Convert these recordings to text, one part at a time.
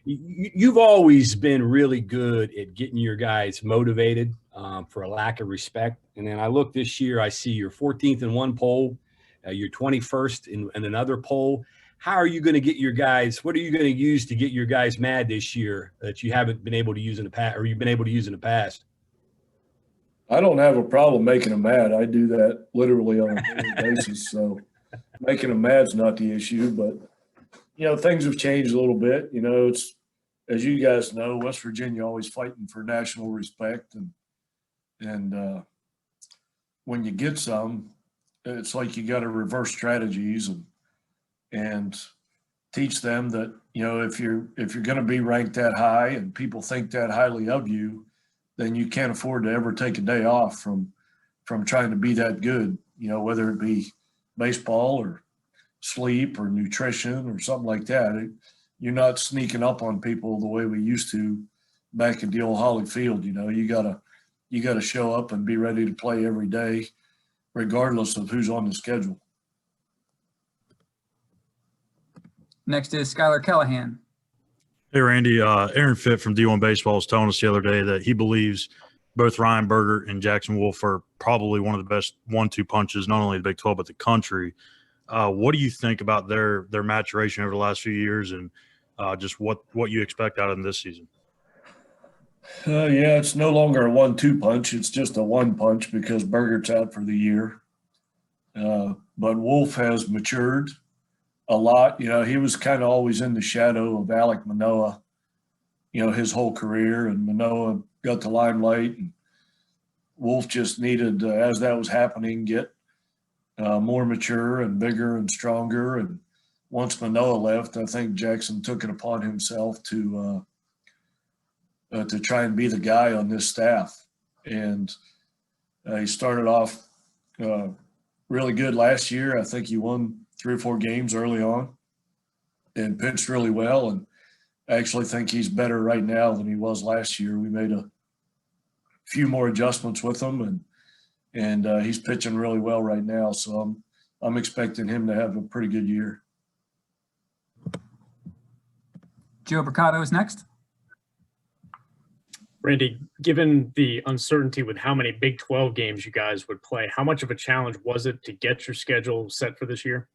You've always been really good at getting your guys motivated for a lack of respect. And then I look this year, I see you're 14th in one poll, you're 21st in another poll. How are you going to get your guys? What are you going to use to get your guys mad this year that you haven't been able to use in the past, or you've been able to use in the past? I don't have a problem making them mad. I do that literally on a daily basis. So making them mad's not the issue. But, things have changed a little bit. It's, as you guys know, West Virginia always fighting for national respect. And when you get some, it's like you got to reverse strategies and teach them that, if you're going to be ranked that high and people think that highly of you, then you can't afford to ever take a day off from trying to be that good, whether it be baseball or sleep or nutrition or something like that. You're not sneaking up on people the way we used to back at the old Holly Field. You gotta show up and be ready to play every day, regardless of who's on the schedule. Next is Skylar Callahan. Hey, Randy. Aaron Fitt from D1 Baseball was telling us the other day that he believes both Ryanberger and Jackson Wolf are probably one of the best 1-2 punches, not only in the Big 12, but the country. What do you think about their maturation over the last few years and just what you expect out of them this season? Yeah, it's no longer a 1-2 punch. It's just a 1 punch because Berger's out for the year. But Wolf has matured a lot. He was kind of always in the shadow of Alek Manoah, his whole career, and Manoah got the limelight. And Wolf just needed, as that was happening, get more mature and bigger and stronger. And once Manoah left, I think Jackson took it upon himself to try and be the guy on this staff. And he started off really good last year. I think he won 3 or 4 games early on and pitched really well. And I actually think he's better right now than he was last year. We made a few more adjustments with him, and he's pitching really well right now. So I'm expecting him to have a pretty good year. Joe Mercado is next. Randy, given the uncertainty with how many Big 12 games you guys would play, how much of a challenge was it to get your schedule set for this year?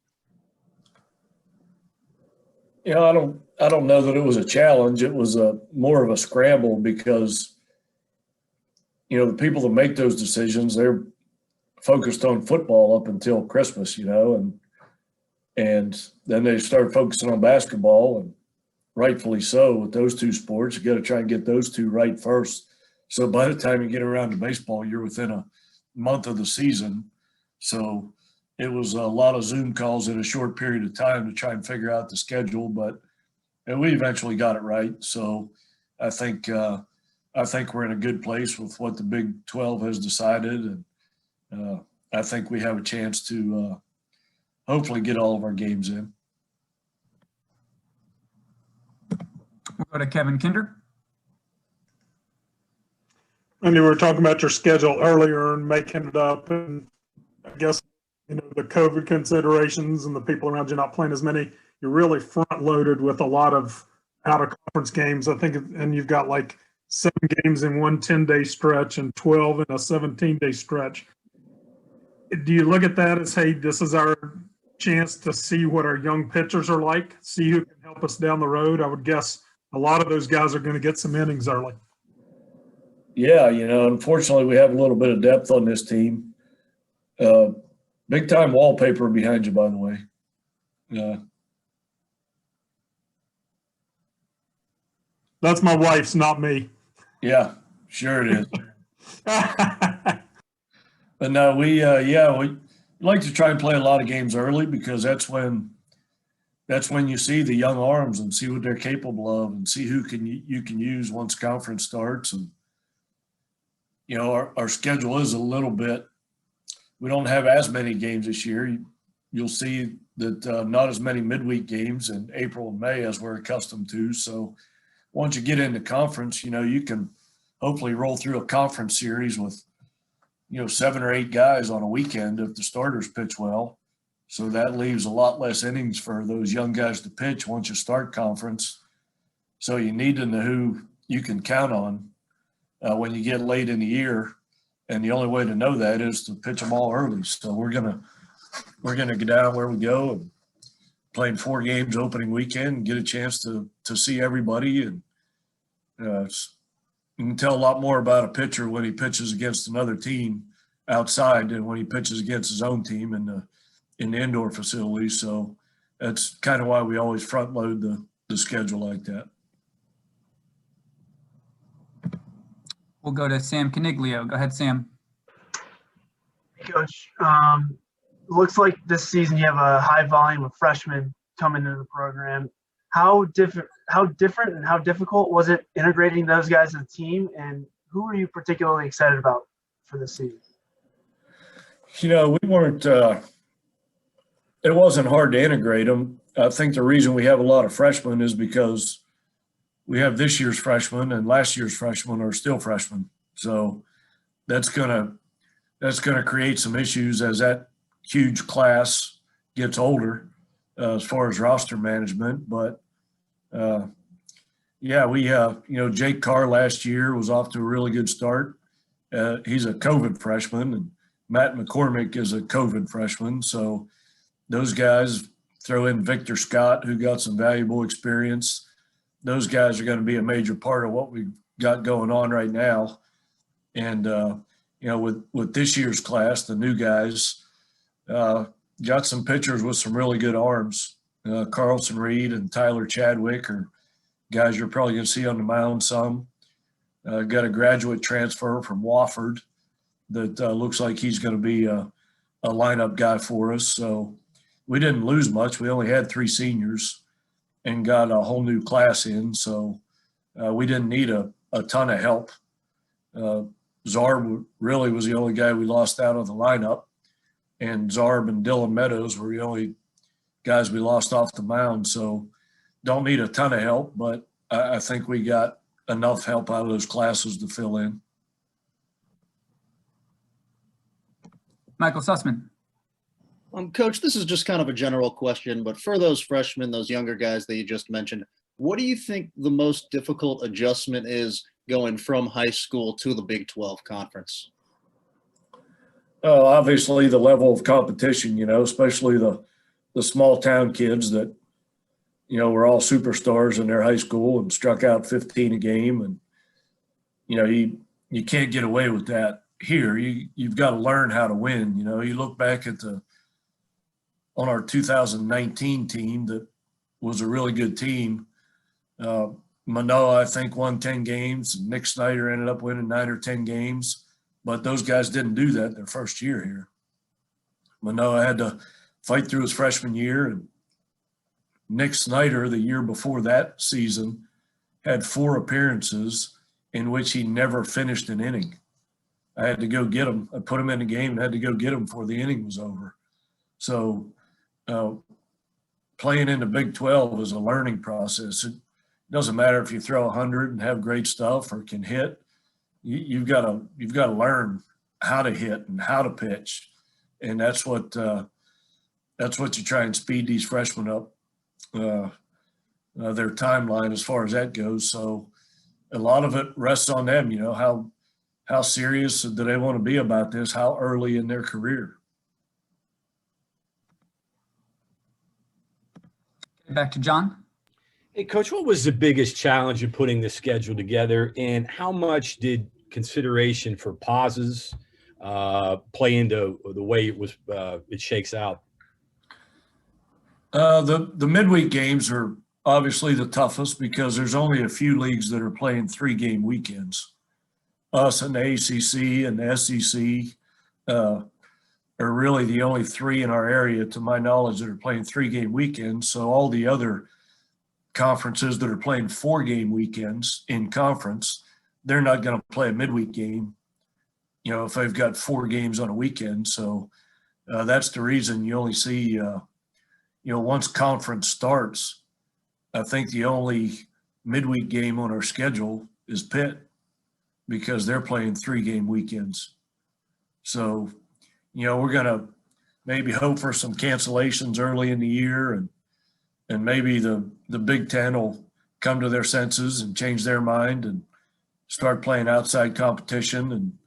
I don't know that it was a challenge. It was more of a scramble because, the people that make those decisions, they're focused on football up until Christmas, and then they start focusing on basketball, and rightfully so with those 2 sports. You got to try and get those 2 right first. So by the time you get around to baseball, you're within a month of the season. So it was a lot of Zoom calls in a short period of time to try and figure out the schedule, and we eventually got it right. So I think we're in a good place with what the Big 12 has decided, and I think we have a chance to hopefully get all of our games in. We'll go to Kevin Kinder. Randy, we were talking about your schedule earlier and making it up, and I guess the COVID considerations and the people around you not playing as many. You're really front loaded with a lot of out of conference games, I think, and you've got like 7 games in one 10-day stretch and 12 in a 17-day stretch. Do you look at that as, hey, this is our chance to see what our young pitchers are like, see who can help us down the road? I would guess a lot of those guys are going to get some innings early. Yeah, unfortunately we have a little bit of depth on this team. Big time wallpaper behind you, by the way. That's my wife's, not me. Yeah, sure it is. But no, we like to try and play a lot of games early because that's when you see the young arms and see what they're capable of and see who you can use once conference starts. And our schedule is a little bit. We don't have as many games this year. You'll see that not as many midweek games in April and May as we're accustomed to. So once you get into conference, you can hopefully roll through a conference series with, 7 or 8 guys on a weekend if the starters pitch well. So that leaves a lot less innings for those young guys to pitch once you start conference. So you need to know who you can count on when you get late in the year. And the only way to know that is to pitch them all early. So we're gonna get down where we go and playing 4 games opening weekend and get a chance to see everybody. And you can tell a lot more about a pitcher when he pitches against another team outside than when he pitches against his own team in the indoor facility. So that's kind of why we always front load the schedule like that. We'll go to Sam Caniglio. Go ahead, Sam. Coach, looks like this season you have a high volume of freshmen coming into the program. How different and how difficult was it integrating those guys as a team, and who are you particularly excited about for this season? We weren't it wasn't hard to integrate them. I think the reason we have a lot of freshmen is because we have this year's freshmen and last year's freshmen are still freshmen. So that's gonna create some issues as that huge class gets older as far as roster management. But Jake Carr last year was off to a really good start. He's a COVID freshman, and Matt McCormick is a COVID freshman. So those guys, throw in Victor Scott, who got some valuable experience. Those guys are going to be a major part of what we've got going on right now. And, with this year's class, the new guys got some pitchers with some really good arms. Carlson Reed and Tyler Chadwick are guys you're probably going to see on the mound some. Got a graduate transfer from Wofford that looks like he's going to be a lineup guy for us. So we didn't lose much. We only had 3 seniors and got a whole new class in. So we didn't need a ton of help. Zarb really was the only guy we lost out of the lineup. And Zarb and Dylan Meadows were the only guys we lost off the mound. So don't need a ton of help, but I think we got enough help out of those classes to fill in. Michael Sussman. Coach, this is just kind of a general question, but for those freshmen, those younger guys that you just mentioned, what do you think the most difficult adjustment is going from high school to the Big 12 conference? Obviously the level of competition, especially the small town kids that, were all superstars in their high school and struck out 15 a game. And, you can't get away with that here. You've got to learn how to win. You look back at on our 2019 team that was a really good team. Manoa, I think, won 10 games. Nick Snyder ended up winning 9 or 10 games. But those guys didn't do that their first year here. Manoa had to fight through his freshman year. And Nick Snyder, the year before that season, had 4 appearances in which he never finished an inning. I had to go get him. I put him in the game and had to go get him before the inning was over. So playing in the Big 12 is a learning process. It doesn't matter if you throw 100 and have great stuff or can hit. You've got to learn how to hit and how to pitch, and that's what you try and speed these freshmen up their timeline as far as that goes. So a lot of it rests on them. How serious do they want to be about this? How early in their career? Back to John. Hey, Coach, what was the biggest challenge in putting the schedule together, and how much did consideration for pauses play into the way it shakes out? The midweek games are obviously the toughest because there's only a few leagues that are playing 3-game weekends. Us and the ACC and the SEC are really the only 3 in our area, to my knowledge, that are playing 3-game weekends. So all the other conferences that are playing 4-game weekends in conference, they're not going to play a midweek game, if they've got 4 games on a weekend. So that's the reason you only see, once conference starts, I think the only midweek game on our schedule is Pitt, because they're playing 3-game weekends. So, we're going to maybe hope for some cancellations early in the year, and maybe the Big Ten will come to their senses and change their mind and start playing outside competition.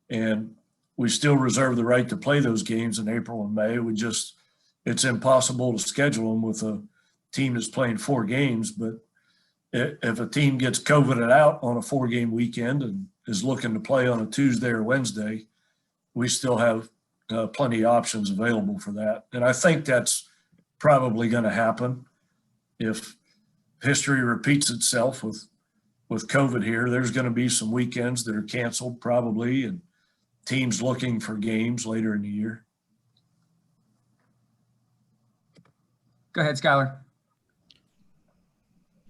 And we still reserve the right to play those games in April and May. It's impossible to schedule them with a team that's playing 4 games. But if a team gets COVIDed out on a 4-game weekend and is looking to play on a Tuesday or Wednesday, we still have plenty of options available for that. And I think that's probably going to happen. If history repeats itself with COVID here, there's going to be some weekends that are canceled probably, and teams looking for games later in the year. Go ahead, Skylar.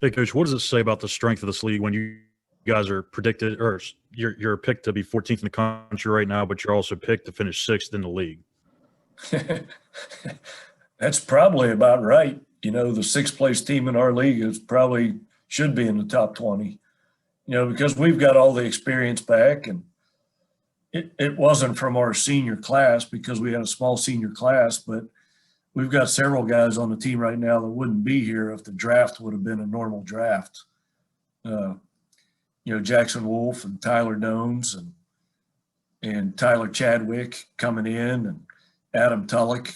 Hey, Coach, what does it say about the strength of this league when you guys are predicted, or you're picked to be 14th in the country right now, but you're also picked to finish 6th in the league? That's probably about right. The 6th place team in our league should be in the top 20, because we've got all the experience back, and it wasn't from our senior class because we had a small senior class, but we've got several guys on the team right now that wouldn't be here if the draft would have been a normal draft. Jackson Wolf and Tyler Dones and Tyler Chadwick coming in, and Adam Tullock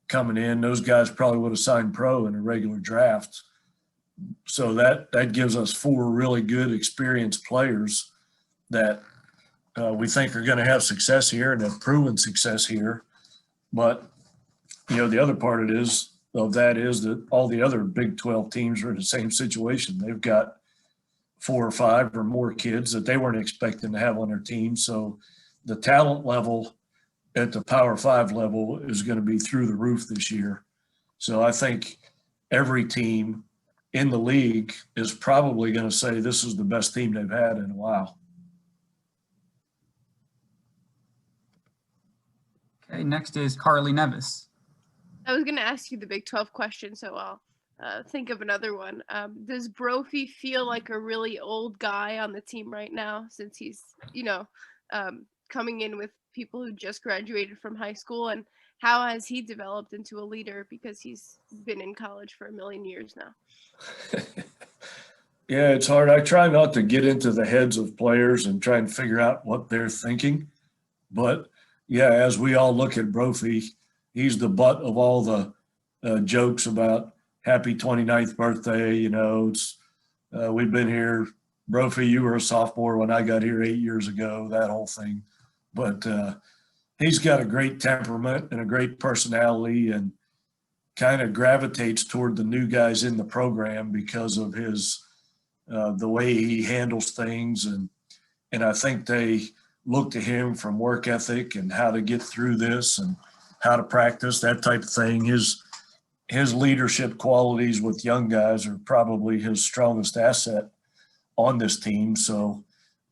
coming in. Those guys probably would have signed pro in a regular draft. So that gives us 4 really good experienced players that we think are going to have success here and have proven success here. But the other part is that all the other Big 12 teams are in the same situation. They've got 4 or 5 or more kids that they weren't expecting to have on their team. So the talent level at the Power 5 level is going to be through the roof this year. So I think every team in the league is probably going to say this is the best team they've had in a while. Okay, next is Carly Nevis. I was going to ask you the Big 12 question, so I'll think of another one. Does Brophy feel like a really old guy on the team right now, since he's, coming in with people who just graduated from high school? And how has he developed into a leader, because he's been in college for a million years now? Yeah, it's hard. I try not to get into the heads of players and try and figure out what they're thinking. But, yeah, as we all look at Brophy, he's the butt of all the jokes about happy 29th birthday. We've been here. Brophy, you were a sophomore when I got here 8 years ago, that whole thing. But he's got a great temperament and a great personality, and kind of gravitates toward the new guys in the program because of his the way he handles things. And I think they look to him from work ethic and how to get through this and how to practice, that type of thing. His leadership qualities with young guys are probably his strongest asset on this team. So,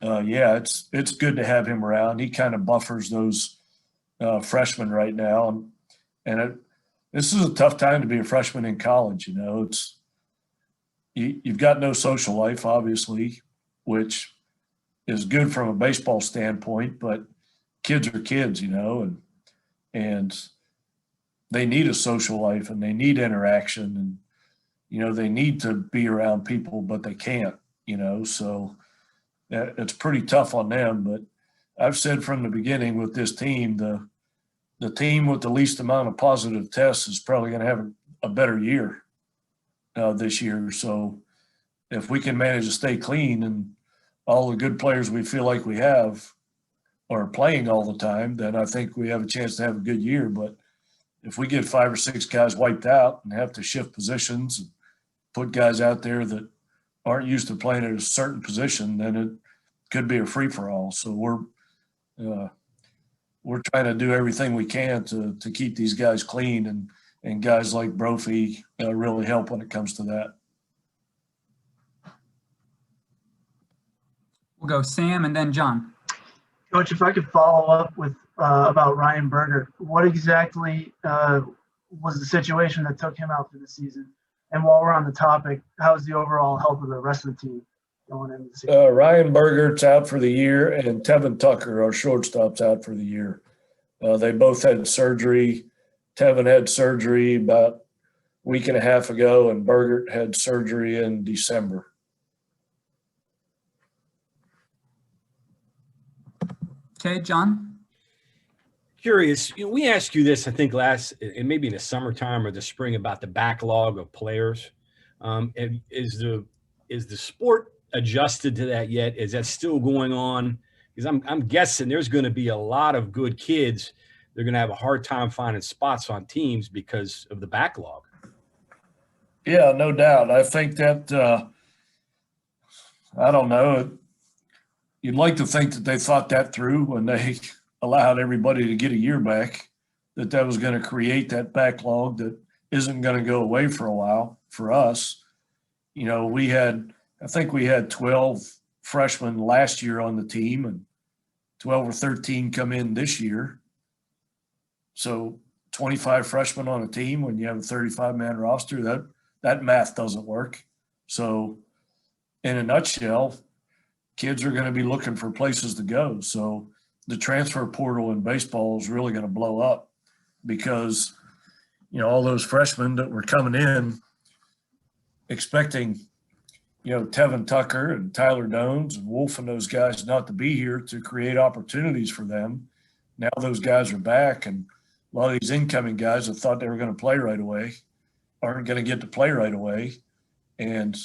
it's good to have him around. He kind of buffers those freshmen right now. And this is a tough time to be a freshman in college. You've got no social life, obviously, which is good from a baseball standpoint, but kids are kids, and they need a social life and they need interaction, and, they need to be around people, but they can't, so it's pretty tough on them. But I've said from the beginning with this team, the team with the least amount of positive tests is probably going to have a better year this year. So if we can manage to stay clean and all the good players we feel like we have are playing all the time, then I think we have a chance to have a good year. But if we get 5 or 6 guys wiped out and have to shift positions and put guys out there that aren't used to playing at a certain position, then it could be a free-for-all. So we're trying to do everything we can to keep these guys clean, and guys like Brophy really help when it comes to that. We'll go Sam and then John. Coach, if I could follow up with about Ryanberger, what exactly was the situation that took him out for the season? And while we're on the topic, how's the overall health of the rest of the team going into the season? Ryanberger's out for the year, and Tevin Tucker, our shortstop's out for the year. They both had surgery. Tevin had surgery about a week and a half ago, and Berger had surgery in December. Okay, John. Curious, we asked you this, I think and maybe in the summertime or the spring, about the backlog of players. And is the sport adjusted to that yet? Is that still going on? Because I'm guessing there's going to be a lot of good kids. They're going to have a hard time finding spots on teams because of the backlog. Yeah, no doubt. I think that I don't know. You'd like to think that they thought that through when they allowed everybody to get a year back, that was going to create that backlog that isn't going to go away for a while for us. I think we had 12 freshmen last year on the team and 12 or 13 come in this year. So 25 freshmen on a team when you have a 35-man roster, that math doesn't work. So in a nutshell, kids are going to be looking for places to go. So the transfer portal in baseball is really going to blow up because, all those freshmen that were coming in expecting, Tevin Tucker and Tyler Dones and Wolf and those guys not to be here to create opportunities for them. Now those guys are back, and a lot of these incoming guys that thought they were going to play right away aren't going to get to play right away. And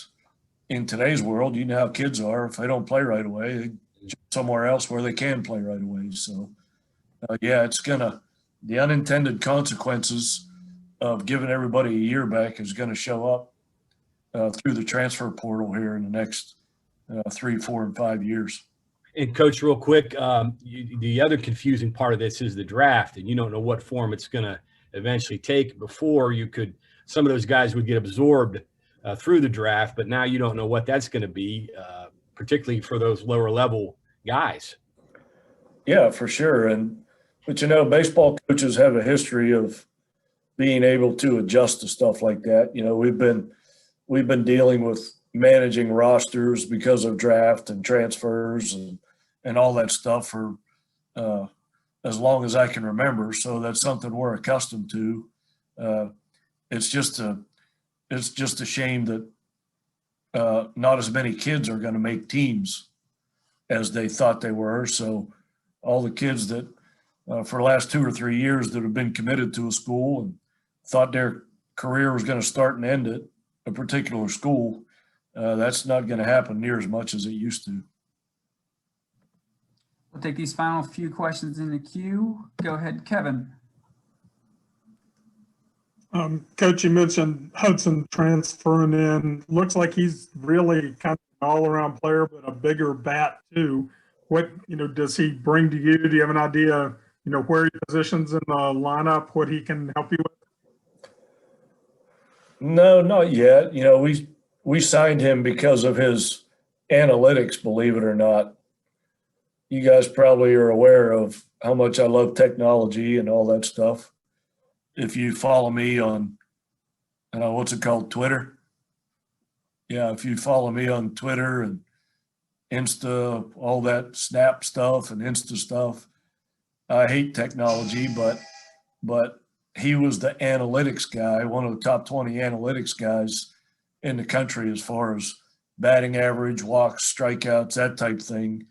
in today's world, you know how kids are. If they don't play right away, they jump somewhere else where they can play right away. So, the unintended consequences of giving everybody a year back is going to show up through the transfer portal here in the next 3, 4, and 5 years. And Coach, real quick, the other confusing part of this is the draft, and you don't know what form it's going to eventually take. Before, some of those guys would get absorbed through the draft, but now you don't know what that's going to be, particularly for those lower level guys. Yeah, for sure. But baseball coaches have a history of being able to adjust to stuff like that. We've been dealing with managing rosters because of draft and transfers and all that stuff for as long as I can remember. So that's something we're accustomed to. It's just a shame that not as many kids are going to make teams as they thought they were. So all the kids that for the last 2 or 3 years that have been committed to a school and thought their career was going to start and end at a particular school, that's not going to happen near as much as it used to. We'll take these final few questions in the queue. Go ahead, Kevin. Coach, you mentioned Hudson transferring in. Looks like he's really kind of an all-around player, but a bigger bat too. What does he bring to you? Do you have an idea, where he positions in the lineup, what he can help you with? No, not yet. We signed him because of his analytics, believe it or not. You guys probably are aware of how much I love technology and all that stuff. If you follow me on, what's it called, Twitter? Yeah, if you follow me on Twitter and Insta, all that Snap stuff and Insta stuff, I hate technology, but he was the analytics guy, one of the top 20 analytics guys in the country as far as batting average, walks, strikeouts, that type thing.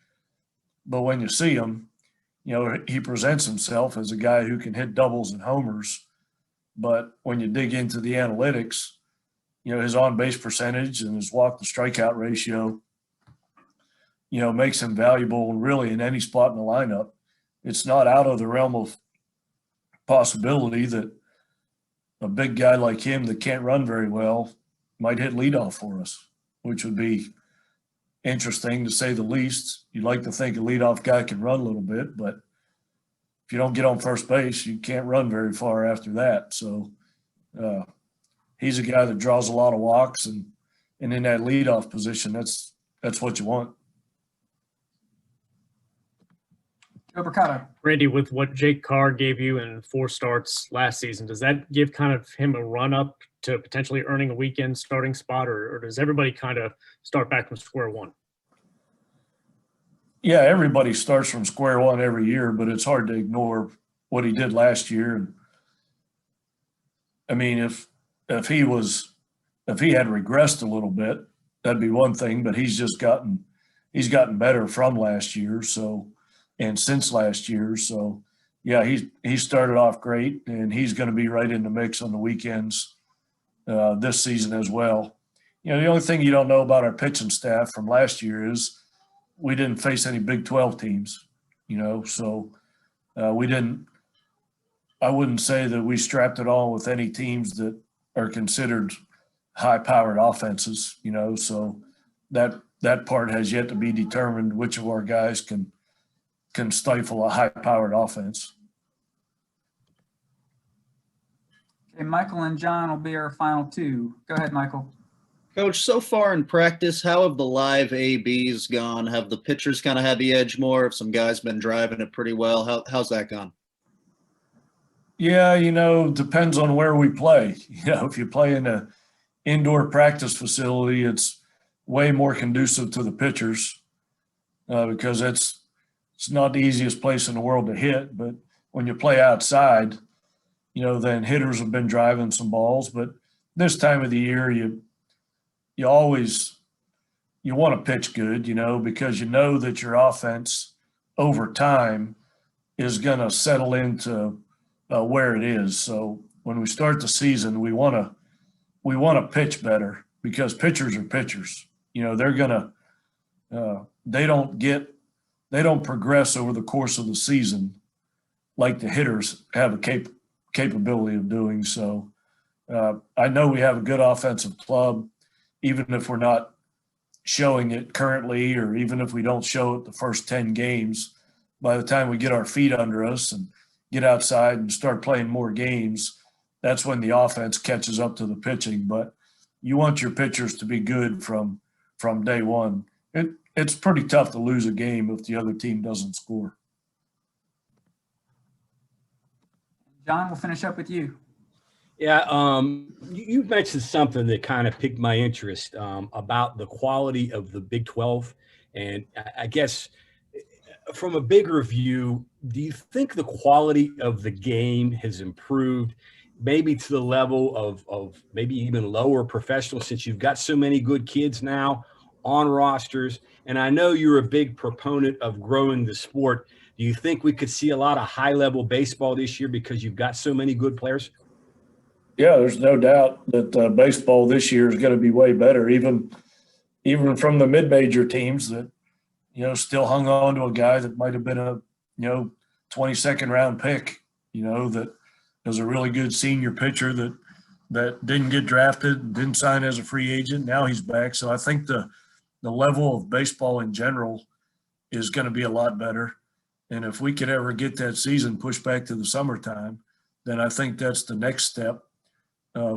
But when you see him, he presents himself as a guy who can hit doubles and homers. But when you dig into the analytics, his on-base percentage and his walk to strikeout ratio, makes him valuable really in any spot in the lineup. It's not out of the realm of possibility that a big guy like him that can't run very well might hit leadoff for us, which would be interesting to say the least. You'd like to think a leadoff guy can run a little bit, but if you don't get on first base, you can't run very far after that. So he's a guy that draws a lot of walks, and in that leadoff position, that's what you want. Randy, with what Jake Carr gave you in 4 starts last season, does that give kind of him a run up to potentially earning a weekend starting spot, or does everybody kind of start back from square one? Yeah, everybody starts from square one every year, but it's hard to ignore what he did last year. I mean, if he had regressed a little bit, that'd be one thing, but he's gotten better from last year. So and since last year. So, yeah, he started off great, and he's going to be right in the mix on the weekends this season as well. You know, the only thing you don't know about our pitching staff from last year is we didn't face any Big 12 teams, you know, so we didn't – I wouldn't say that we strapped it on with any teams that are considered high-powered offenses, you know, so that part has yet to be determined which of our guys can stifle a high-powered offense. Okay, Michael and John will be our final two. Go ahead, Michael. Coach, so far in practice, how have the live ABs gone? Have the pitchers kind of had the edge more? Have some guys been driving it pretty well? How's that gone? Yeah, you know, depends on where we play. You know, if you play in an indoor practice facility, it's way more conducive to the pitchers because it's not the easiest place in the world to hit. But when you play outside, you know, then hitters have been driving some balls. But this time of the year, you always want to pitch good, you know, because you know that your offense over time is going to settle into where it is. So when we start the season, we want to pitch better because pitchers are pitchers. You know, they're going to they don't progress over the course of the season like the hitters have a capability of doing. So I know we have a good offensive club, even if we're not showing it currently, or even if we don't show it the first 10 games. By the time we get our feet under us and get outside and start playing more games, that's when the offense catches up to the pitching. But you want your pitchers to be good from day one. It's pretty tough to lose a game if the other team doesn't score. John, we'll finish up with you. Yeah, you mentioned something that kind of piqued my interest about the quality of the Big 12. And I guess from a bigger view, do you think the quality of the game has improved maybe to the level of maybe even lower professional, since you've got so many good kids now on rosters? And I know you're a big proponent of growing the sport. Do you think we could see a lot of high-level baseball this year because you've got so many good players? Yeah, there's no doubt that baseball this year is going to be way better, even from the mid-major teams that, you know, still hung on to a guy that might have been a, you know, 22nd round pick, you know, that was a really good senior pitcher that didn't get drafted, didn't sign as a free agent. Now he's back. So I think the level of baseball in general is going to be a lot better. And if we could ever get that season pushed back to the summertime, then I think that's the next step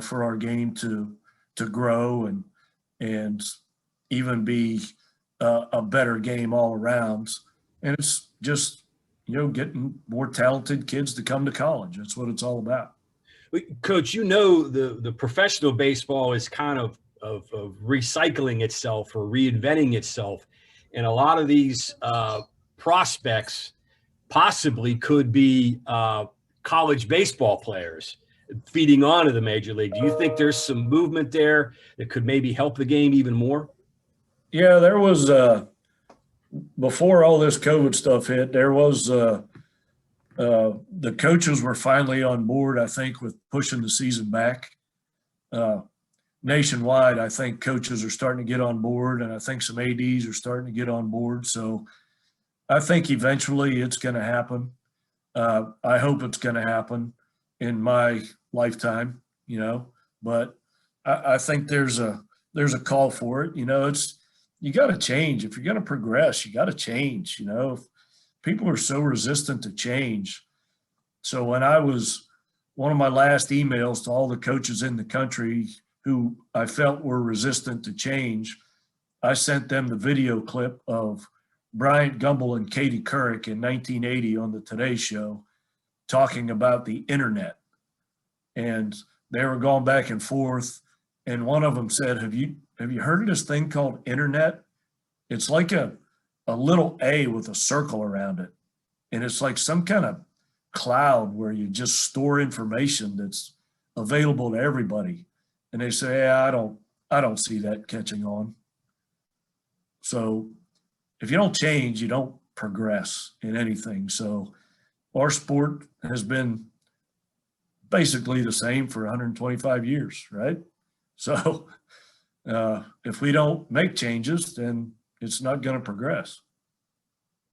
for our game to grow and even be a better game all around. And it's just, you know, getting more talented kids to come to college. That's what it's all about. Coach, you know, the professional baseball is kind of recycling itself or reinventing itself. And a lot of these prospects possibly could be college baseball players feeding on to the major league. Do you think there's some movement there that could maybe help the game even more? Yeah, there was before all this COVID stuff hit, there was the coaches were finally on board, I think, with pushing the season back. Nationwide, I think coaches are starting to get on board, and I think some ADs are starting to get on board. So I think eventually it's going to happen. I hope it's going to happen in my lifetime, you know, but I think there's a call for it. You know, you got to change. If you're going to progress, you got to change. You know, if people are so resistant to change. So when I was one of my last emails to all the coaches in the country who I felt were resistant to change, I sent them the video clip of Bryant Gumbel and Katie Couric in 1980 on the Today Show talking about the internet. And they were going back and forth. And one of them said, have you heard of this thing called internet? It's like a little A with a circle around it. And it's like some kind of cloud where you just store information that's available to everybody. And they say, yeah, I don't see that catching on. So if you don't change, you don't progress in anything. So our sport has been basically the same for 125 years, right? So if we don't make changes, then it's not going to progress.